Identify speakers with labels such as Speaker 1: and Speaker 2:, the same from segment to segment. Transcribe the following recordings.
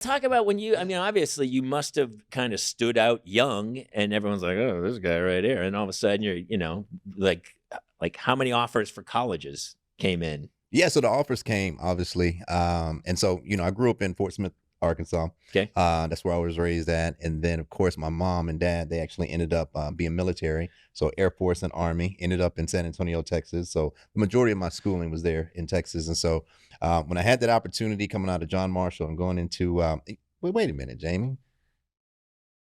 Speaker 1: talk about when you, I mean, obviously you must have kind of stood out young and everyone's like, oh, this guy right here. And all of a sudden you're, like how many offers for colleges came in?
Speaker 2: Yeah, so the offers came, obviously. And so, I grew up in Fort Smith, Arkansas.
Speaker 1: Okay.
Speaker 2: That's where I was raised at. And then, of course, my mom and dad, they actually ended up being military. So Air Force and Army, ended up in San Antonio, Texas. So the majority of my schooling was there in Texas. And so when I had that opportunity coming out of John Marshall and going into, wait a minute, Jamie.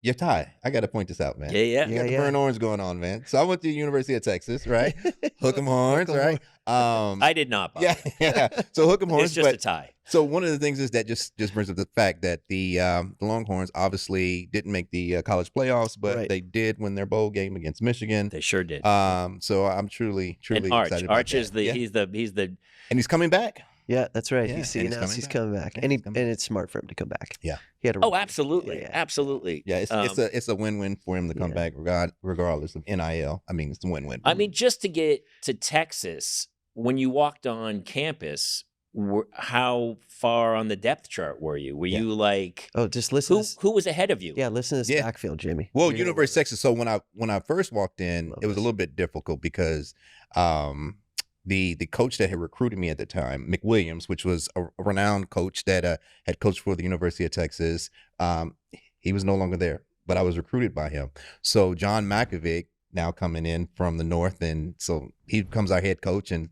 Speaker 2: Your tie. I got to point this out, man.
Speaker 1: Yeah.
Speaker 2: You got the burnt orange going on, man. So I went to the University of Texas, right? Hook 'em horns, right?
Speaker 1: I did not.
Speaker 2: Yeah. So hook 'em horns.
Speaker 1: It's just a tie.
Speaker 2: So one of the things is that just brings up the fact that the Longhorns obviously didn't make the college playoffs, but they did win their bowl game against Michigan.
Speaker 1: They sure did.
Speaker 2: So I'm truly
Speaker 1: and
Speaker 2: excited about
Speaker 1: Arch is
Speaker 2: that.
Speaker 1: he's the
Speaker 2: and he's coming back.
Speaker 3: Yeah, that's right.
Speaker 2: Yeah,
Speaker 3: he's coming back, and it's smart for him to come back.
Speaker 2: Yeah,
Speaker 3: he had
Speaker 1: absolutely, absolutely.
Speaker 2: Yeah, it's a win-win for him to come back, regardless of NIL. I mean, it's a win-win.
Speaker 1: I mean, just to get to Texas, when you walked on campus, how far on the depth chart were you? Were you like,
Speaker 3: just listen?
Speaker 1: Who was ahead of you?
Speaker 3: Yeah, listen to this backfield, Jamie.
Speaker 2: Well, University of Texas. So when I first walked in, it was a little bit difficult because the coach that had recruited me at the time, McWilliams, which was a renowned coach that had coached for the University of Texas, he was no longer there, but I was recruited by him. So John Makovic now coming in from the north, and so he becomes our head coach, and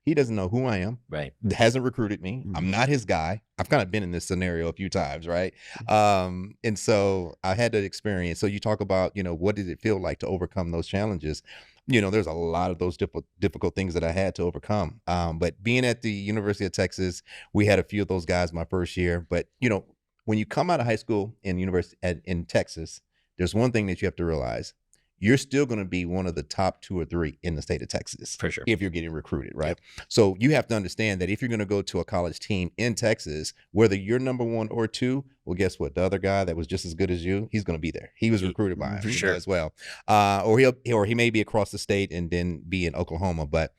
Speaker 2: he doesn't know who I am.
Speaker 1: Right.
Speaker 2: Hasn't recruited me. Mm-hmm. I'm not his guy. I've kind of been in this scenario a few times, right? And so I had that experience. So you talk about, what did it feel like to overcome those challenges? There's a lot of those difficult things that I had to overcome. But being at the University of Texas, we had a few of those guys my first year. But, when you come out of high school in Texas, there's one thing that you have to realize. You're still going to be one of the top 2 or 3 in the state of Texas.
Speaker 1: For sure.
Speaker 2: If you're getting recruited, right? Yeah. So you have to understand that if you're going to go to a college team in Texas, whether you're number 1 or 2, well, guess what? The other guy that was just as good as you, he's going to be there. He was recruited by him
Speaker 1: for sure
Speaker 2: as well. Or he may be across the state and then be in Oklahoma. But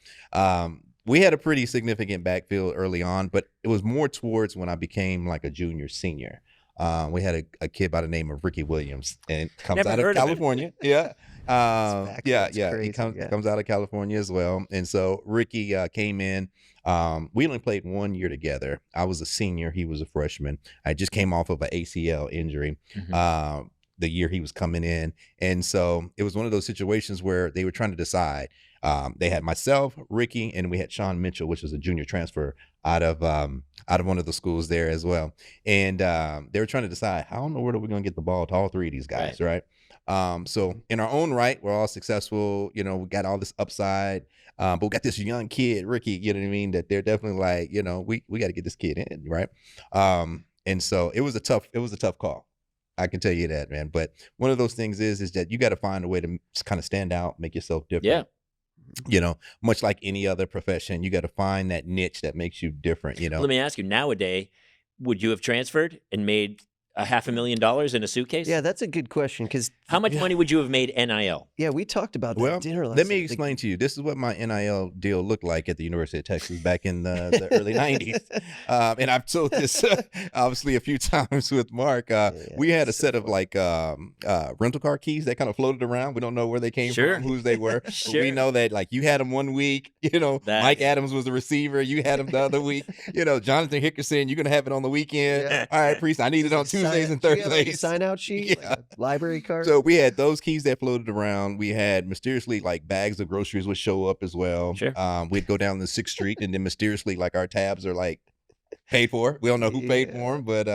Speaker 2: we had a pretty significant backfield early on, but it was more towards when I became like a junior, senior. We had a kid by the name of Ricky Williams, and comes out of California. Yeah. He comes out of California as well. And so Ricky came in. We only played 1 year together. I was a senior. He was a freshman. I just came off of an ACL injury. Mm-hmm. The year he was coming in. And so it was one of those situations where they were trying to decide. They had myself, Ricky, and we had Sean Mitchell, which was a junior transfer out of one of the schools there as well. And they were trying to decide, how in the world are we going to get the ball to all 3 of these guys, right? So in our own right, we're all successful. We got all this upside. But we got this young kid, Ricky, you know what I mean, that they're definitely like, we got to get this kid in, right? And so it was a tough call. I can tell you that, man. But one of those things is that you got to find a way to kind of stand out, make yourself different. Yeah. Much like any other profession, you got to find that niche that makes you different,
Speaker 1: Let me ask you, nowadays, would you have transferred and made $500,000 in a suitcase?
Speaker 3: Yeah, that's a good question. Because
Speaker 1: how much money would you have made NIL?
Speaker 3: Yeah, we talked about that at dinner last
Speaker 2: night. Let me explain to you. This is what my NIL deal looked like at the University of Texas back in the early 90s. And I've told this obviously a few times with Mark. We had a set of like rental car keys that kind of floated around. We don't know where they came from, whose they were. But we know that like you had them 1 week, Mike Adams was the receiver. You had him the other week. Jonathan Hickerson, you're going to have it on the weekend. Yeah. All right, Priest, I need it on Tuesdays and Thursdays.
Speaker 3: Sign out sheet, like a library card.
Speaker 2: So we had those keys that floated around. We had mysteriously like bags of groceries would show up as well.
Speaker 1: Sure.
Speaker 2: We'd go down the 6th Street and then mysteriously like our tabs are like paid for. We don't know who paid for them, but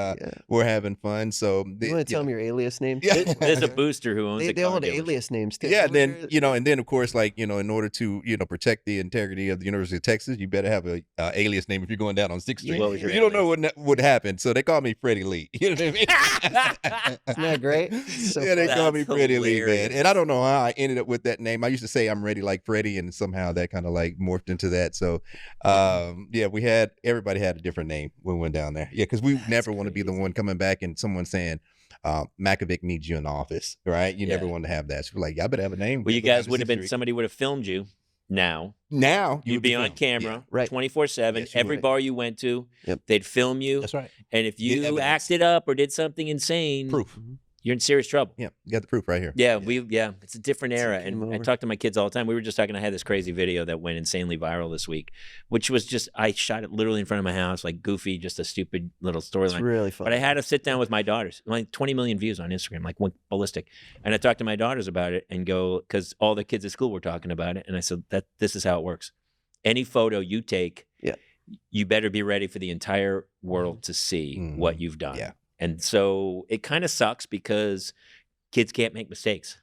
Speaker 2: we're having fun. So
Speaker 3: you want to tell them your alias names?
Speaker 1: Yeah. There's a booster who owns
Speaker 3: they all had alias names too.
Speaker 2: Yeah, then and then of course, like in order to protect the integrity of the University of Texas, you better have a alias name if you're going down on 6th Street. You don't know what would happen, so they call me Freddie Lee. You know what I mean?
Speaker 3: Isn't that great?
Speaker 2: They call me Freddie Lee, man. And I don't know how I ended up with that name. I used to say I'm ready like Freddie, and somehow that kind of like morphed into that. So everybody had a different name when we went down there. Yeah, because we never want to be the one coming back and someone saying, Makovic needs you in the office, right? You never want to have that. So we're like, y'all better have a name.
Speaker 1: Well, you guys would have been, somebody would have filmed you Now
Speaker 2: you'd
Speaker 1: be on camera,
Speaker 2: Yeah.
Speaker 3: Right.
Speaker 1: 24/7.
Speaker 2: Yes, you
Speaker 1: Every
Speaker 3: would.
Speaker 1: bar you went to,
Speaker 3: Yep.
Speaker 1: they'd film you.
Speaker 2: That's right.
Speaker 1: And if
Speaker 2: Get
Speaker 1: you
Speaker 2: evidence.
Speaker 1: acted up or did something insane,
Speaker 2: Proof.
Speaker 1: you're in serious trouble.
Speaker 2: Yeah, you got the proof right here.
Speaker 1: Yeah, it's a different
Speaker 3: It's
Speaker 1: era.
Speaker 3: game
Speaker 1: And I
Speaker 3: over.
Speaker 1: talk to my kids all the time. We were just talking, I had this crazy video that went insanely viral this week, which was just, I shot it literally in front of my house, like goofy, just a stupid little
Speaker 3: It's
Speaker 1: storyline.
Speaker 3: really fun.
Speaker 1: But I had to sit down with my daughters, like 20 million views on Instagram, like went ballistic. And I talked to my daughters about it and go, because all the kids at school were talking about it. And I said, this is how it works. Any photo you take,
Speaker 3: Yeah.
Speaker 1: you better be ready for the entire world to see what you've done.
Speaker 2: Yeah.
Speaker 1: And so it kind of sucks because kids can't make mistakes.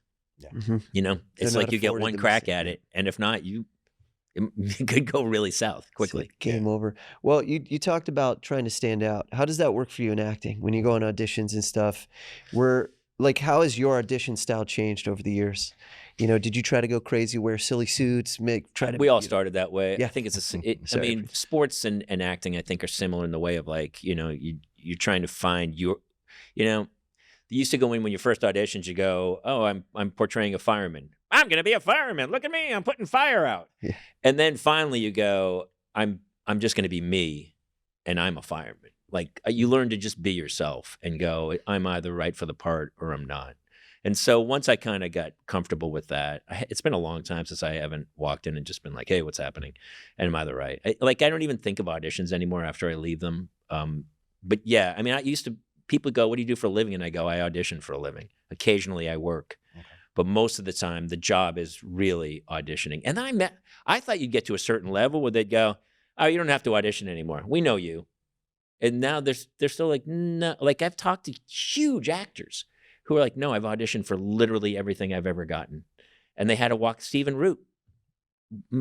Speaker 3: Mhm.
Speaker 1: You know, it's
Speaker 3: They're
Speaker 1: like
Speaker 3: not
Speaker 1: you get
Speaker 3: afforded
Speaker 1: one
Speaker 3: the
Speaker 1: crack
Speaker 3: mistake,
Speaker 1: at
Speaker 3: yeah.
Speaker 1: it. And if not, it could go really south
Speaker 3: It's
Speaker 1: quickly.
Speaker 3: like game over. Well, you talked about trying to stand out. How does that work for you in acting when you go on auditions and stuff? How has your audition style changed over the years? You know, did you try to go crazy, wear silly suits,
Speaker 1: We all started that way.
Speaker 3: Yeah.
Speaker 1: I think it's I
Speaker 3: Sorry.
Speaker 1: mean, sports and acting, I think, are similar in the way of like, you know, you're trying to find you used to go in when you first auditions, you go, oh, I'm portraying a fireman. I'm going to be a fireman. Look at me. I'm putting fire out.
Speaker 3: Yeah.
Speaker 1: And then finally you go, I'm just going to be me and I'm a fireman. Like you learn to just be yourself and go, I'm either right for the part or I'm not. And so once I kind of got comfortable with that, it's been a long time since I haven't walked in and just been like, hey, what's happening? And am I the right? I don't even think of auditions anymore after I leave them. But yeah, I mean, people go, what do you do for a living? And I go, I audition for a living. Occasionally I work.
Speaker 2: Okay.
Speaker 1: But most of the time, the job is really auditioning. And then I thought you'd get to a certain level where they'd go, oh, you don't have to audition anymore. We know you. And now they're still like, no. Like I've talked to huge actors who are like, no, I've auditioned for literally everything I've ever gotten. And they had to walk Stephen Root.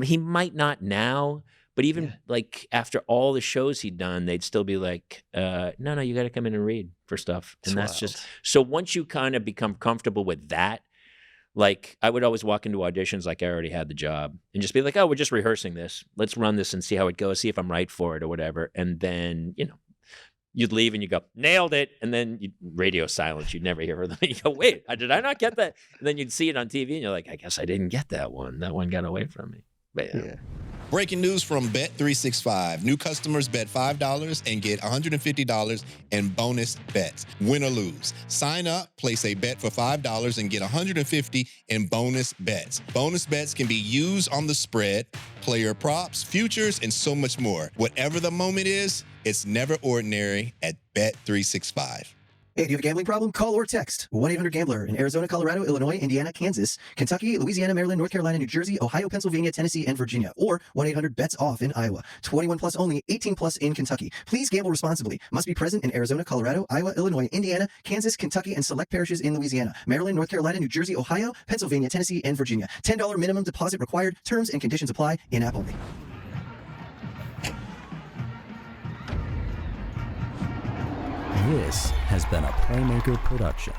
Speaker 1: He might not now, but even like after all the shows he'd done, they'd still be like, no, you got to come in and read for stuff. And that's just, so once you kind of become comfortable with that, like I would always walk into auditions like I already had the job and just be like, oh, we're just rehearsing this. Let's run this and see how it goes, see if I'm right for it or whatever. And then, you'd leave and you go, nailed it. And then radio silence. You'd never hear them. You go, wait, did I not get that? And then you'd see it on TV and you're like, I guess I didn't get that one. That one got away from me. But yeah.
Speaker 4: Breaking news from Bet365. New customers bet $5 and get $150 in bonus bets. Win or lose. Sign up, place a bet for $5 and get $150 in bonus bets. Bonus bets can be used on the spread, player props, futures, and so much more. Whatever the moment is, it's never ordinary at Bet365.
Speaker 5: Hey, do you have a gambling problem? Call or text 1-800-GAMBLER in Arizona, Colorado, Illinois, Indiana, Kansas, Kentucky, Louisiana, Maryland, North Carolina, New Jersey, Ohio, Pennsylvania, Tennessee, and Virginia. Or 1-800-BETS-OFF in Iowa. 21 plus only, 18 plus in Kentucky. Please gamble responsibly. Must be present in Arizona, Colorado, Iowa, Illinois, Indiana, Kansas, Kentucky, and select parishes in Louisiana. Maryland, North Carolina, New Jersey, Ohio, Pennsylvania, Tennessee, and Virginia. $10 minimum deposit required. Terms and conditions apply. In-app only.
Speaker 6: This has been a Playmaker production.